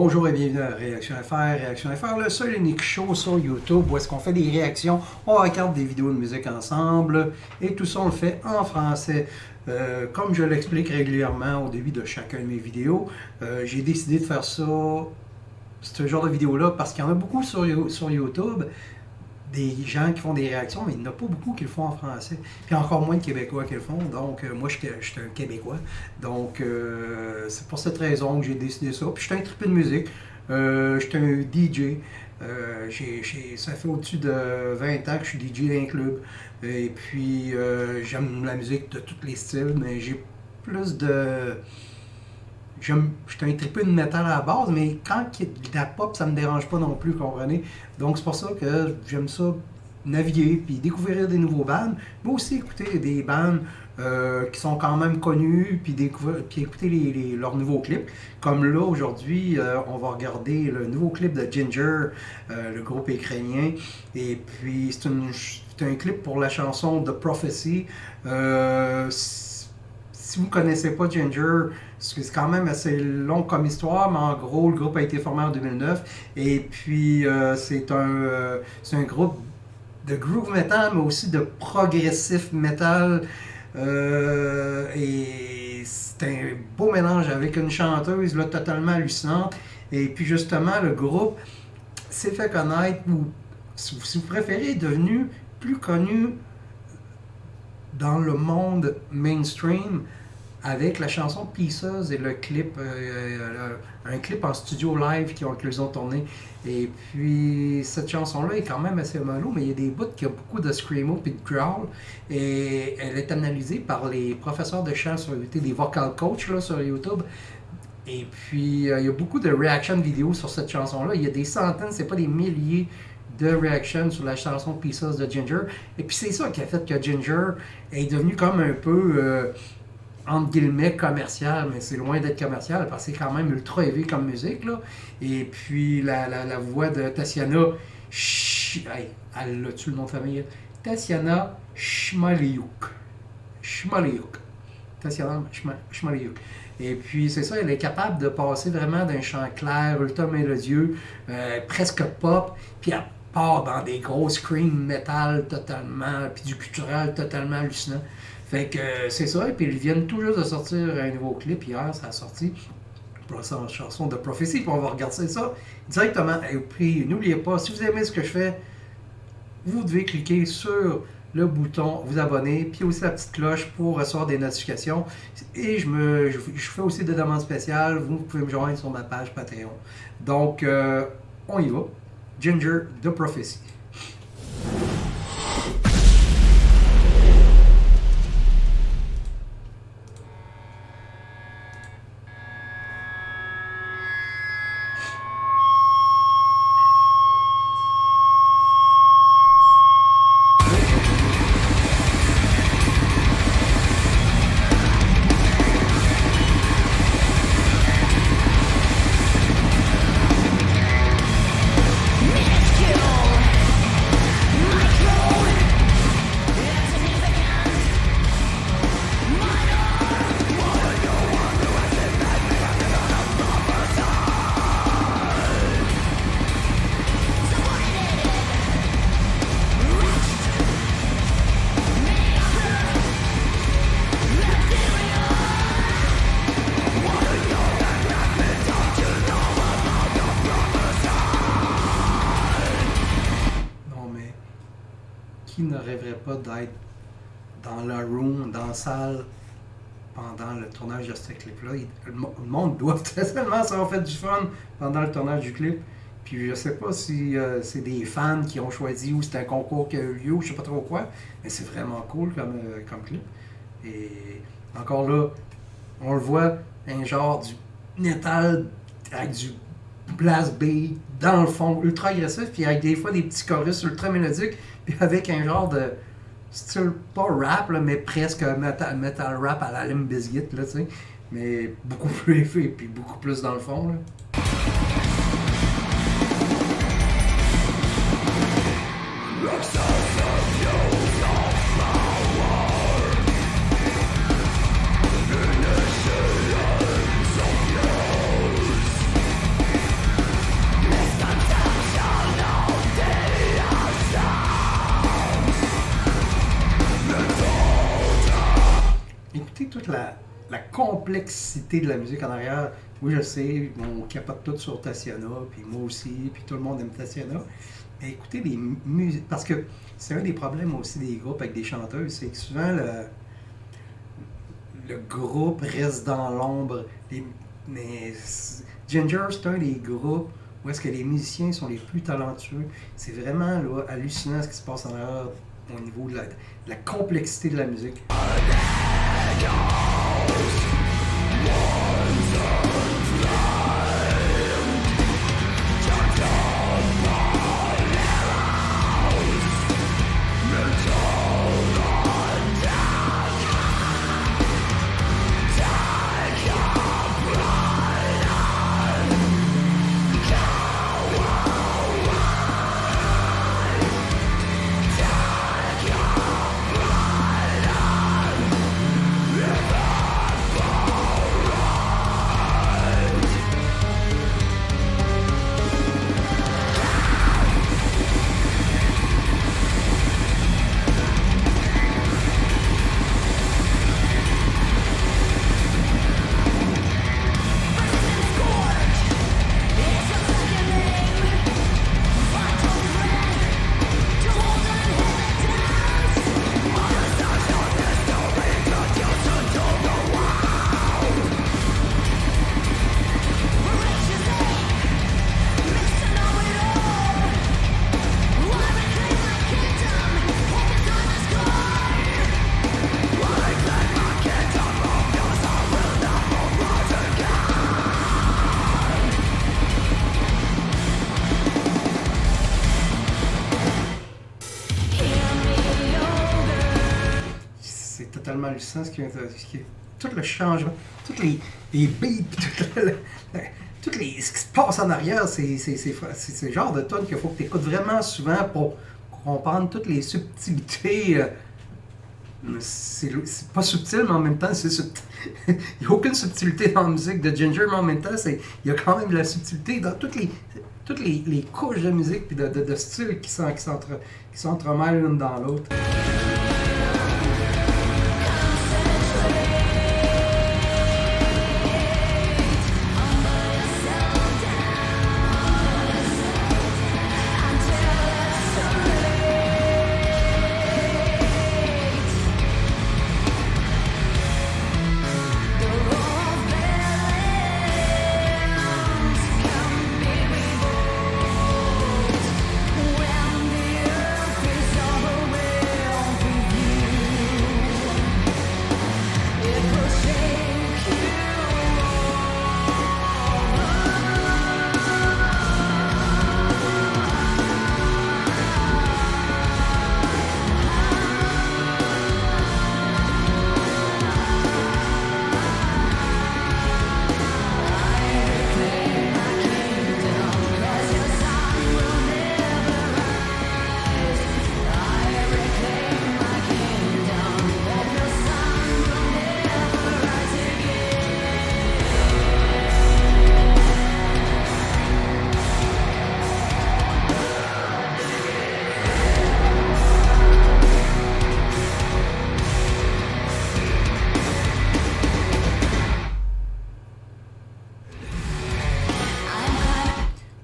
Bonjour et bienvenue à Réaction FR. Réaction FR, le seul et unique show sur YouTube où est-ce qu'on fait des réactions, on regarde des vidéos de musique ensemble et tout ça on le fait en français. Comme je l'explique régulièrement au début de chacune de mes vidéos, j'ai décidé de faire ça, ce genre de vidéo-là, parce qu'il y en a beaucoup sur YouTube, des gens qui font des réactions, mais il n'y en a pas beaucoup qui le font en français. Puis encore moins de Québécois qui le font. Donc, moi, je suis un Québécois. Donc, c'est pour cette raison que j'ai décidé ça. Puis, je suis un trippé de musique. Je suis un DJ. Ça fait au-dessus de 20 ans que je suis DJ dans un club. Et puis, j'aime la musique de tous les styles, mais j'ai plus de... Je suis un trippé de métal à la base, mais quand il y a de la pop, ça me dérange pas non plus, comprenez? Donc c'est pour ça que j'aime ça, naviguer, puis découvrir des nouveaux bands, mais aussi écouter des bands qui sont quand même connus, puis écouter leurs nouveaux clips. Comme là, aujourd'hui, on va regarder le nouveau clip de Ginger, le groupe ukrainien, et puis c'est un clip pour la chanson The Prophecy. Si vous ne connaissez pas Ginger, c'est quand même assez long comme histoire, mais en gros, le groupe a été formé en 2009. Et puis, c'est un groupe de groove metal, mais aussi de progressif metal. Et c'est un beau mélange avec une chanteuse là, totalement hallucinante. Et puis, justement, le groupe s'est fait connaître, ou si vous préférez, est devenu plus connu dans le monde mainstream avec la chanson Pieces et le clip, un clip en studio live qu'ils ont tourné. Et puis cette chanson-là est quand même assez mollo, mais il y a des bouts qui ont beaucoup de screamo et de growl. Et elle est analysée par les professeurs de chant sur YouTube, des vocal coachs là, sur YouTube. Et puis il y a beaucoup de reaction vidéos sur cette chanson-là. Il y a des centaines, c'est pas des milliers de reactions sur la chanson Pieces de Ginger. Et puis c'est ça qui a fait que Ginger est devenu comme un peu, entre guillemets, commercial, mais c'est loin d'être commercial parce que c'est quand même ultra élevé comme musique, là. Et puis la voix de Tatiana, elle a-tu le nom de famille? Tatiana Chmaliuk. Tatiana Chmaliuk. Et puis, c'est ça, elle est capable de passer vraiment d'un chant clair, ultra mélodieux, presque pop, puis elle part dans des gros scream metal totalement, puis du culturel totalement hallucinant. Fait que c'est ça, et puis ils viennent tout juste de sortir un nouveau clip, hier, ça a sorti, pour la chanson de Prophecy, puis on va regarder ça directement. Et puis, n'oubliez pas, si vous aimez ce que je fais, vous devez cliquer sur le bouton vous abonner, puis aussi la petite cloche pour recevoir des notifications. Et je fais aussi des demandes spéciales. Vous pouvez me joindre sur ma page Patreon. Donc, on y va. Ginger, The Prophecy. Qui ne rêverait pas d'être dans la room, dans la salle, pendant le tournage de ce clip-là? Le monde doit tellement s'en fait du fun pendant le tournage du clip. Puis je sais pas si c'est des fans qui ont choisi ou c'est un concours qui a eu lieu ou je sais pas trop quoi, mais c'est vraiment cool comme clip. Et encore là, on le voit, un genre du metal avec du blast beat dans le fond, ultra agressif, puis avec des fois des petits chorus ultra mélodiques, puis avec un genre de style, pas rap, là, mais presque metal rap à la Limp Bizkit, là, tu sais, mais beaucoup plus élevé, puis beaucoup plus dans le fond, là. complexité de la musique en arrière. Oui, je sais, on capote tout sur Tatiana, puis moi aussi, puis tout le monde aime Tatiana. Mais écoutez les musiques, parce que c'est un des problèmes aussi des groupes avec des chanteuses, c'est que souvent le groupe reste dans l'ombre. Mais Ginger, c'est un des groupes où est-ce que les musiciens sont les plus talentueux. C'est vraiment là, hallucinant ce qui se passe en arrière au niveau de la complexité de la musique. C'est totalement hallucinant ce qui est tout le changement, tous les beats, ce qui se passe en arrière, c'est le genre de tonne qu'il faut que tu écoutes vraiment souvent pour comprendre toutes les subtilités. C'est pas subtil, mais en même temps, c'est subtil. Il n'y a aucune subtilité dans la musique de Ginger, mais en même temps, il y a quand même de la subtilité dans toutes les couches de musique et de styles qui s'entremêlent l'une dans l'autre.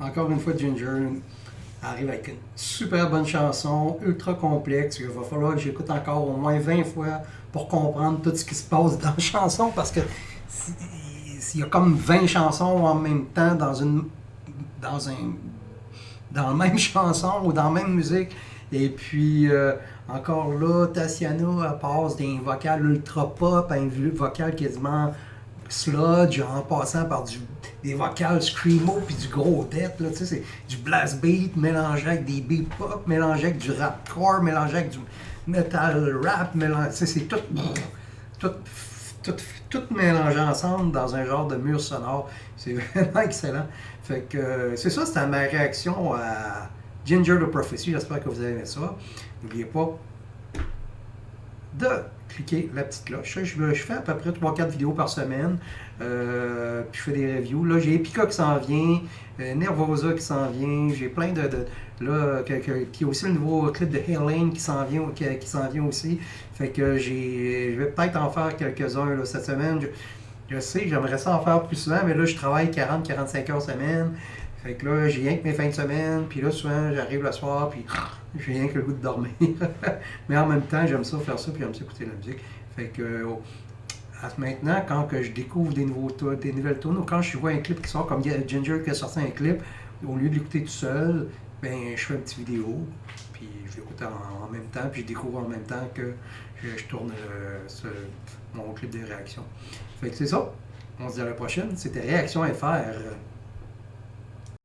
Encore une fois, Ginger arrive avec une super bonne chanson, ultra complexe. Il va falloir que j'écoute encore au moins 20 fois pour comprendre tout ce qui se passe dans la chanson parce que s'il y a comme 20 chansons en même temps dans la même chanson ou dans la même musique. Et puis, encore là, Tatiana, elle passe d'un vocal ultra pop à un vocal quasiment sludge en passant par des vocales screamo puis du gros death, là, tu sais, c'est du blast beat mélangé avec des beat pop, mélangé avec du rapcore, mélangé avec du metal rap, mélangé, tu sais, c'est tout mélangé ensemble dans un genre de mur sonore. C'est vraiment excellent. Fait que c'est ça, c'était ma réaction à Ginger the Prophecy. J'espère que vous avez aimé ça. N'oubliez pas de cliquer la petite cloche. Je fais à peu près 3-4 vidéos par semaine. Puis je fais des reviews. Là, j'ai Epica qui s'en vient, Nervosa qui s'en vient. J'ai plein là, puis il y a aussi le nouveau clip de Helene qui s'en vient aussi. Fait que je vais peut-être en faire quelques-uns là, cette semaine. Je sais, j'aimerais ça en faire plus souvent, mais là, je travaille 40-45 heures semaine. Fait que là, j'ai rien que mes fins de semaine, puis là, souvent, j'arrive le soir, puis j'ai rien que le goût de dormir. Mais en même temps, j'aime ça faire ça, puis j'aime ça écouter la musique. Fait que maintenant, quand que je découvre des nouvelles tunes, ou quand je vois un clip qui sort, comme Ginger qui a sorti un clip, au lieu de l'écouter tout seul, ben, je fais une petite vidéo, puis je l'écoute en même temps, puis je découvre en même temps que je tourne mon clip de réaction. Fait que c'est ça. On se dit à la prochaine. C'était Réaction FR.